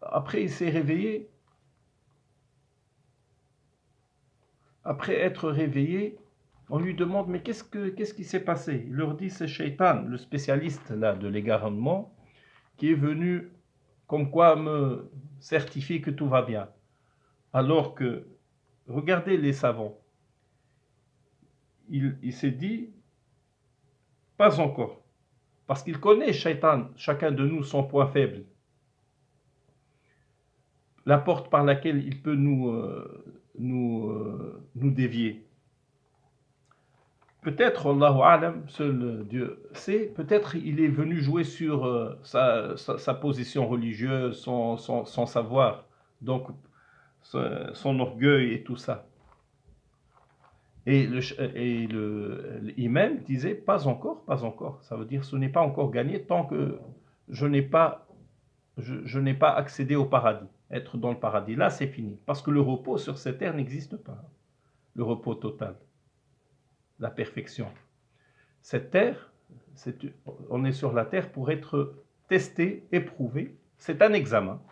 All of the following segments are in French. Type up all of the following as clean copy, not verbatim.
Après, il s'est réveillé. Après être réveillé, on lui demande, mais qu'est-ce qui s'est passé? Il leur dit, c'est Shaitan, le spécialiste là, de l'égarement, qui est venu comme quoi me certifier que tout va bien. Alors que, regardez les savants, il s'est dit, pas encore. Parce qu'il connaît, Shaitan, chacun de nous, son point faible. La porte par laquelle il peut nous dévier. Peut-être, Allahu Alam, seul Dieu sait, peut-être il est venu jouer sur sa position religieuse, son savoir, donc son orgueil et tout ça. Et l'imam disait, pas encore, pas encore. Ça veut dire, ce n'est pas encore gagné tant que je n'ai pas accédé au paradis, être dans le paradis. Là, c'est fini. Parce que le repos sur cette terre n'existe pas. Le repos total. La perfection. Cette terre, on est sur la terre pour être testé, éprouvé. C'est un examen.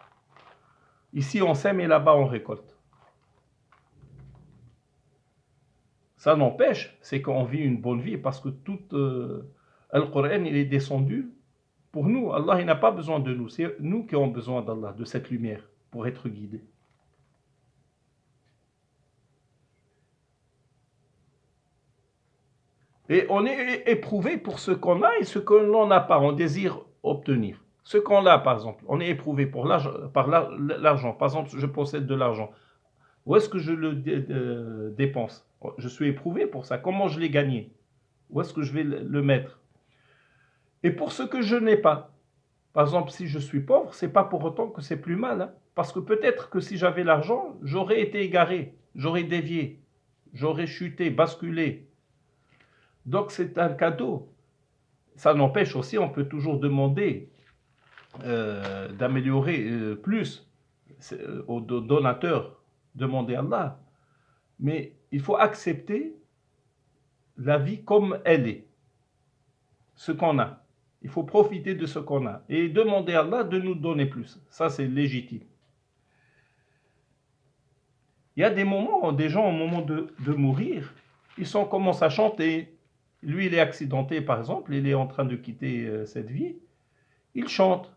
Ici, on sème et là-bas, on récolte. Ça n'empêche, c'est qu'on vit une bonne vie parce que tout Al-Qur'an, il est descendu pour nous. Allah, il n'a pas besoin de nous. C'est nous qui avons besoin d'Allah, de cette lumière, pour être guidés. Et on est éprouvé pour ce qu'on a et ce que l'on n'a pas, on désire obtenir. Ce qu'on a, par exemple, on est éprouvé par l'argent. Par exemple, je possède de l'argent. Où est-ce que je le dépense? Je suis éprouvé pour ça. Comment je l'ai gagné? Où est-ce que je vais le mettre? Et pour ce que je n'ai pas, par exemple, si je suis pauvre, c'est pas pour autant que c'est plus mal. Hein, parce que peut-être que si j'avais l'argent, j'aurais été égaré, j'aurais dévié, j'aurais chuté, basculé. Donc c'est un cadeau. Ça n'empêche aussi, on peut toujours demander d'améliorer plus aux donateurs, demander à Allah. Mais il faut accepter la vie comme elle est, ce qu'on a. Il faut profiter de ce qu'on a et demander à Allah de nous donner plus. Ça, c'est légitime. Il y a des moments, des gens au moment de mourir, ils commencent à chanter. Lui, il est accidenté, par exemple, il est en train de quitter cette vie. Il chante.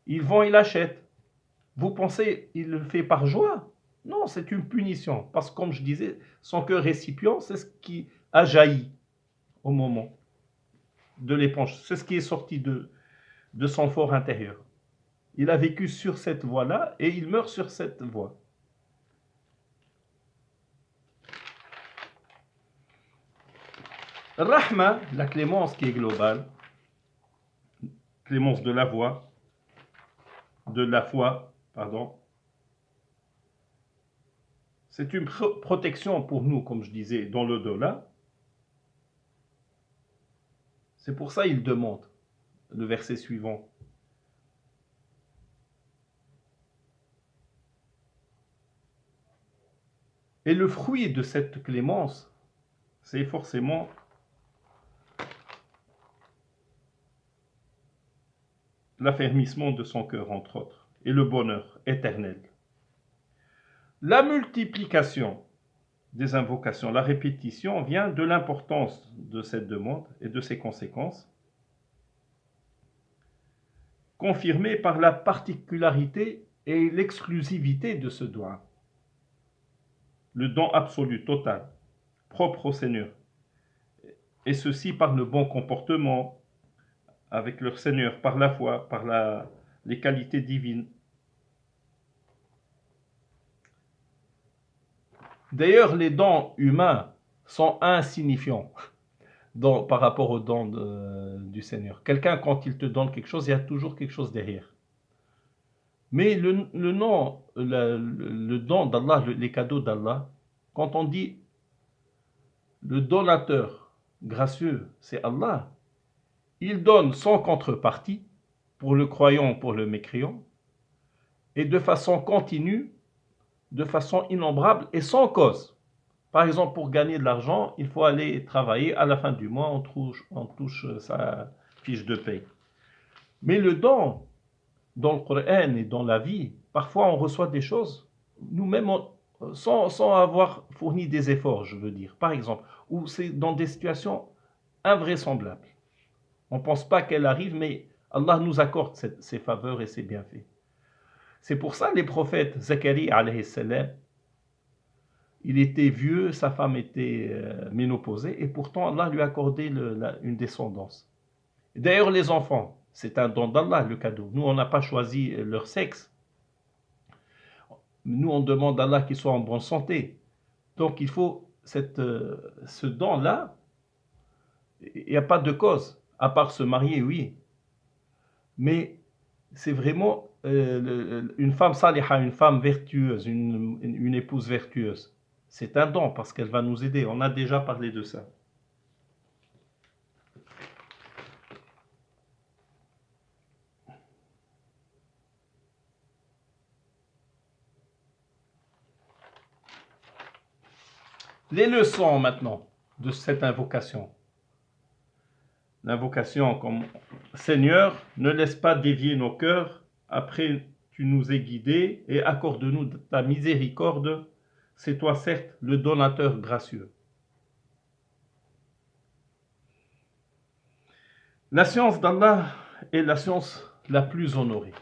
Il vend, il achète. Vous pensez il le fait par joie? Non, c'est une punition. Parce que, comme je disais, son cœur récipient, c'est ce qui a jailli au moment de l'éponge. C'est ce qui est sorti de son fort intérieur. Il a vécu sur cette voie-là et il meurt sur cette voie. Rahma, la clémence qui est globale, clémence de la foi, pardon. C'est une protection pour nous, comme je disais, dans l'au-delà. C'est pour ça il demande le verset suivant. Et le fruit de cette clémence, c'est forcément l'affermissement de son cœur, entre autres, et le bonheur éternel. La multiplication des invocations, la répétition vient de l'importance de cette demande et de ses conséquences, confirmée par la particularité et l'exclusivité de ce doigt. Le don absolu, total, propre au Seigneur, et ceci par le bon comportement avec leur Seigneur, par la foi, par les qualités divines. D'ailleurs, les dons humains sont insignifiants par rapport aux dons du Seigneur. Quelqu'un, quand il te donne quelque chose, il y a toujours quelque chose derrière. Mais le don d'Allah, les cadeaux d'Allah, quand on dit le donateur gracieux, c'est Allah, il donne sans contrepartie pour le croyant, pour le mécréant, et de façon continue, de façon innombrable et sans cause. Par exemple, pour gagner de l'argent, il faut aller travailler. À la fin du mois, on touche sa fiche de paie. Mais le don, dans le Coran et dans la vie, parfois on reçoit des choses, nous-mêmes, sans avoir fourni des efforts, je veux dire. Par exemple, où c'est dans des situations invraisemblables. On ne pense pas qu'elle arrive, mais Allah nous accorde ses faveurs et ses bienfaits. C'est pour ça les prophètes, Zacharie alayhi salam, il était vieux, sa femme était ménopausée, et pourtant Allah lui a accordé une descendance. D'ailleurs, les enfants, c'est un don d'Allah, le cadeau. Nous, on n'a pas choisi leur sexe. Nous, on demande à Allah qu'ils soient en bonne santé. Donc, il faut ce don-là, il n'y a pas de cause, à part se marier, oui. Mais c'est vraiment une femme saliha, une femme vertueuse, une épouse vertueuse. C'est un don parce qu'elle va nous aider. On a déjà parlé de ça. Les leçons maintenant de cette invocation. L'invocation comme Seigneur, ne laisse pas dévier nos cœurs, après tu nous es guidés et accorde-nous ta miséricorde, c'est toi certes le donateur gracieux. La science d'Allah est la science la plus honorée.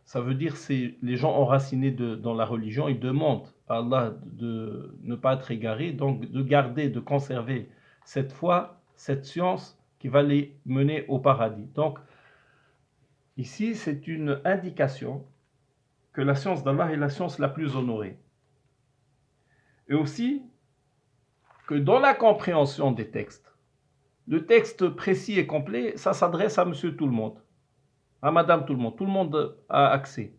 Ça veut dire que les gens enracinés dans la religion, ils demandent à Allah de ne pas être égarés, donc de garder, de conserver cette foi, cette science qui va les mener au paradis. Donc, ici, c'est une indication que la science d'Allah est la science la plus honorée. Et aussi que dans la compréhension des textes, le texte précis et complet, ça s'adresse à monsieur tout le monde, à madame tout le monde a accès.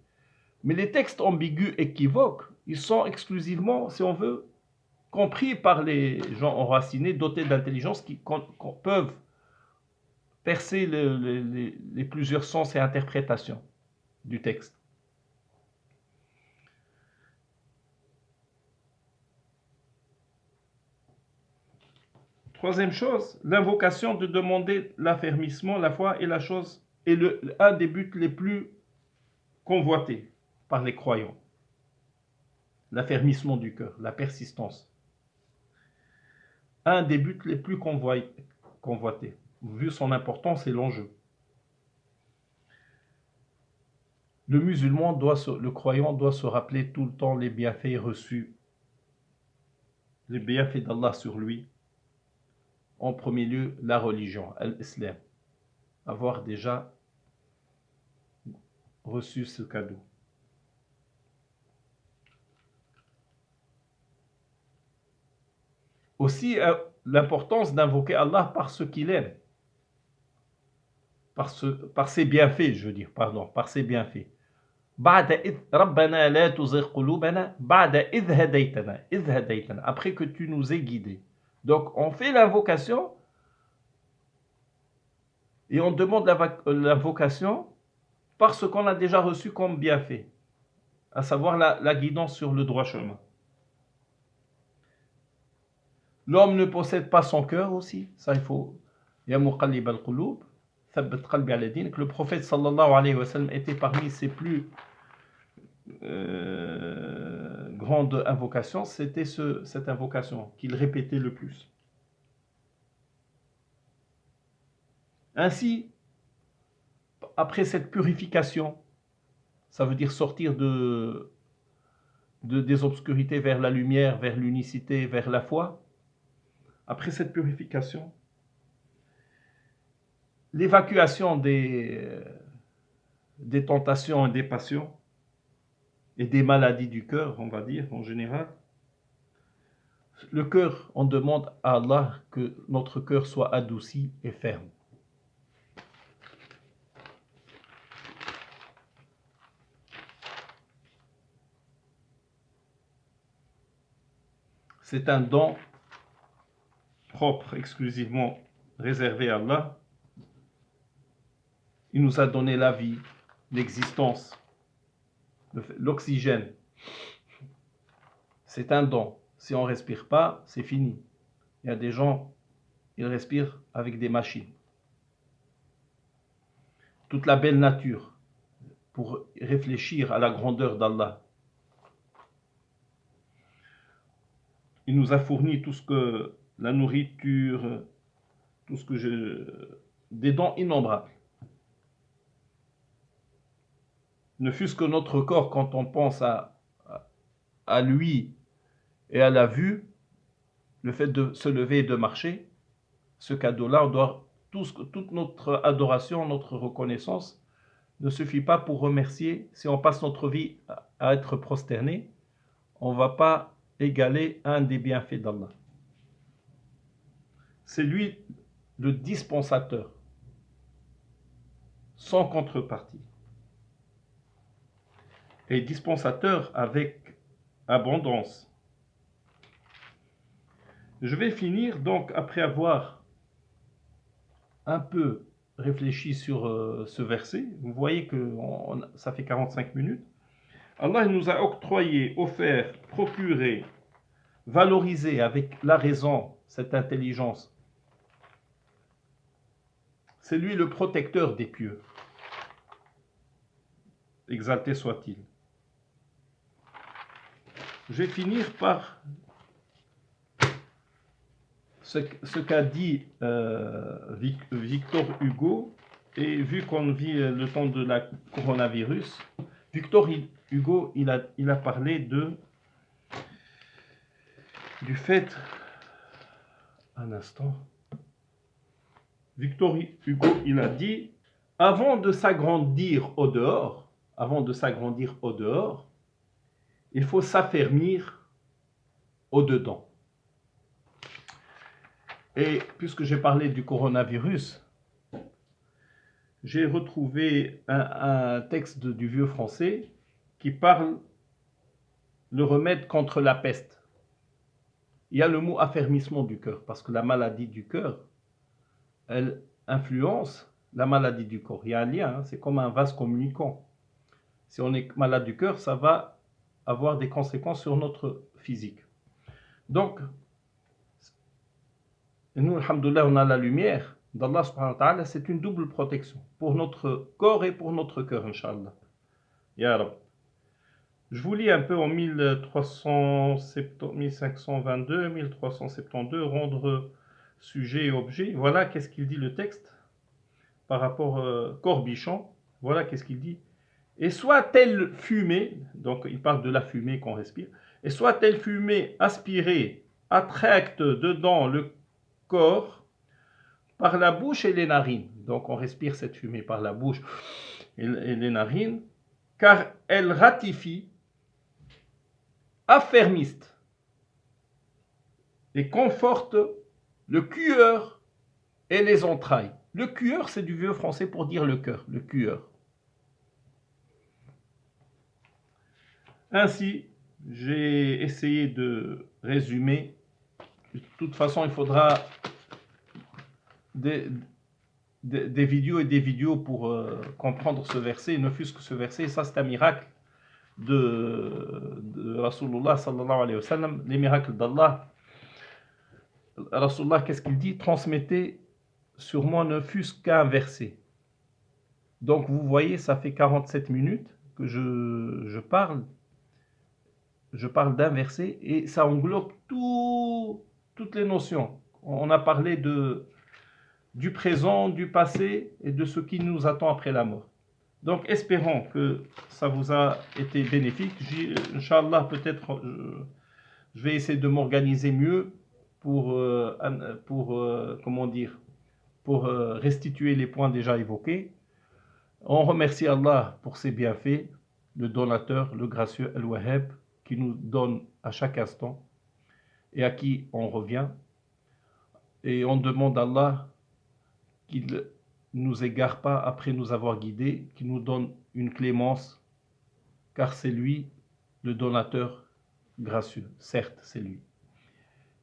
Mais les textes ambigus, équivoques, ils sont exclusivement, si on veut, compris par les gens enracinés, dotés d'intelligence, qui peuvent percer les plusieurs sens et interprétations du texte. Troisième chose, l'invocation de demander l'affermissement, la foi est la chose, est un des buts les plus convoités par les croyants. L'affermissement du cœur, la persistance. Un des buts les plus convoités. Vu son importance et l'enjeu. Le croyant doit se rappeler tout le temps les bienfaits reçus, les bienfaits d'Allah sur lui. En premier lieu, la religion, l'islam. Avoir déjà reçu ce cadeau. Aussi, l'importance d'invoquer Allah par ce qu'il aime. Par ses bienfaits, je veux dire, pardon, par ses bienfaits. Après que tu nous aies guidés. Donc, on fait l'invocation et on demande l'invocation par ce qu'on a déjà reçu comme bienfait, à savoir la guidance sur le droit chemin. L'homme ne possède pas son cœur aussi, ça il faut. Ya muqallib al-qulub, thabbat qalbi ala dinik. Le prophète sallallahu alayhi wa sallam était parmi ses plus grande invocation, c'était cette invocation qu'il répétait le plus. Ainsi, après cette purification, ça veut dire sortir des obscurités vers la lumière, vers l'unicité, vers la foi. Après cette purification, l'évacuation des tentations et des passions, et des maladies du cœur, on va dire, en général. Le cœur, on demande à Allah que notre cœur soit adouci et ferme. C'est un don propre, exclusivement réservé à Allah. Il nous a donné la vie, l'existence, l'oxygène. C'est un don. Si on ne respire pas, c'est fini. Il y a des gens, ils respirent avec des machines. Toute la belle nature, pour réfléchir à la grandeur d'Allah. Il nous a fourni tout ce que la nourriture, tout ce que des dons innombrables. Ne fût-ce que notre corps, quand on pense à lui et à la vue, le fait de se lever et de marcher, ce cadeau-là, on doit toute notre adoration, notre reconnaissance ne suffit pas pour remercier. Si on passe notre vie à être prosterné, on ne va pas égaler un des bienfaits d'Allah. C'est lui le dispensateur, sans contrepartie. Et dispensateur avec abondance. Je vais finir donc après avoir un peu réfléchi sur ce verset. Vous voyez que ça fait 45 minutes. Allah nous a octroyé, offert, procuré, valorisé avec la raison cette intelligence. C'est lui le protecteur des pieux. Exalté soit-il. Je vais finir par ce qu'a dit Victor Hugo, et vu qu'on vit le temps de la coronavirus, Victor Hugo, il a parlé du fait, un instant, Victor Hugo, il a dit, avant de s'agrandir au dehors, il faut s'affermir au dedans. Et puisque j'ai parlé du coronavirus, j'ai retrouvé un texte du vieux français qui parle le remède contre la peste. Il y a le mot affermissement du cœur, parce que la maladie du cœur, elle influence la maladie du corps. Il y a un lien, c'est comme un vase communicant. Si on est malade du cœur, ça va avoir des conséquences sur notre physique. Donc, nous, alhamdoulilah, on a la lumière d'Allah subhanahu wa ta'ala, c'est une double protection pour notre corps et pour notre cœur, Inch'Allah. Ya Rab. Je vous lis un peu en 1522, 1372, rendre sujet et objet. Voilà qu'est-ce qu'il dit le texte par rapport Corbichon. Voilà qu'est-ce qu'il dit. Et soit telle fumée, donc il parle de la fumée qu'on respire, et soit telle fumée aspirée attracte dedans le corps par la bouche et les narines. Donc on respire cette fumée par la bouche et les narines, car elle ratifie, affermiste et conforte le cueur et les entrailles. Le cueur, c'est du vieux français pour dire le cœur, le cueur. Ainsi, j'ai essayé de résumer. De toute façon, il faudra des vidéos et des vidéos pour comprendre ce verset, ne fût-ce que ce verset. Ça, c'est un miracle de Rasulullah sallallahu alayhi wa sallam, les miracles d'Allah. Rasulullah, qu'est-ce qu'il dit? Transmettez sur moi ne fût-ce qu'un verset. Donc vous voyez, ça fait 47 minutes que je parle d'un verset et ça englobe toutes les notions. On a parlé du présent, du passé et de ce qui nous attend après la mort. Donc espérons que ça vous a été bénéfique. Inch'Allah, peut-être je vais essayer de m'organiser mieux pour restituer les points déjà évoqués. On remercie Allah pour ses bienfaits, le donateur, le gracieux Al-Wahhab, qui nous donne à chaque instant et à qui on revient. Et on demande à Allah qu'il ne nous égare pas après nous avoir guidés, qu'il nous donne une clémence, car c'est lui le donateur gracieux. Certes, c'est lui.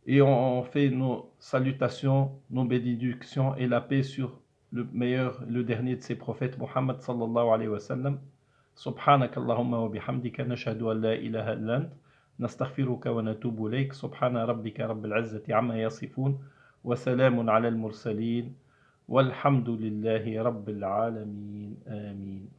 Et on fait nos salutations, nos bénédictions et la paix sur le meilleur, le dernier de ses prophètes, Muhammad sallallahu alayhi wa sallam. سبحانك اللهم وبحمدك نشهد أن لا إله إلا أنت نستغفرك ونتوب إليك سبحان ربك رب العزة عما يصفون وسلام على المرسلين والحمد لله رب العالمين آمين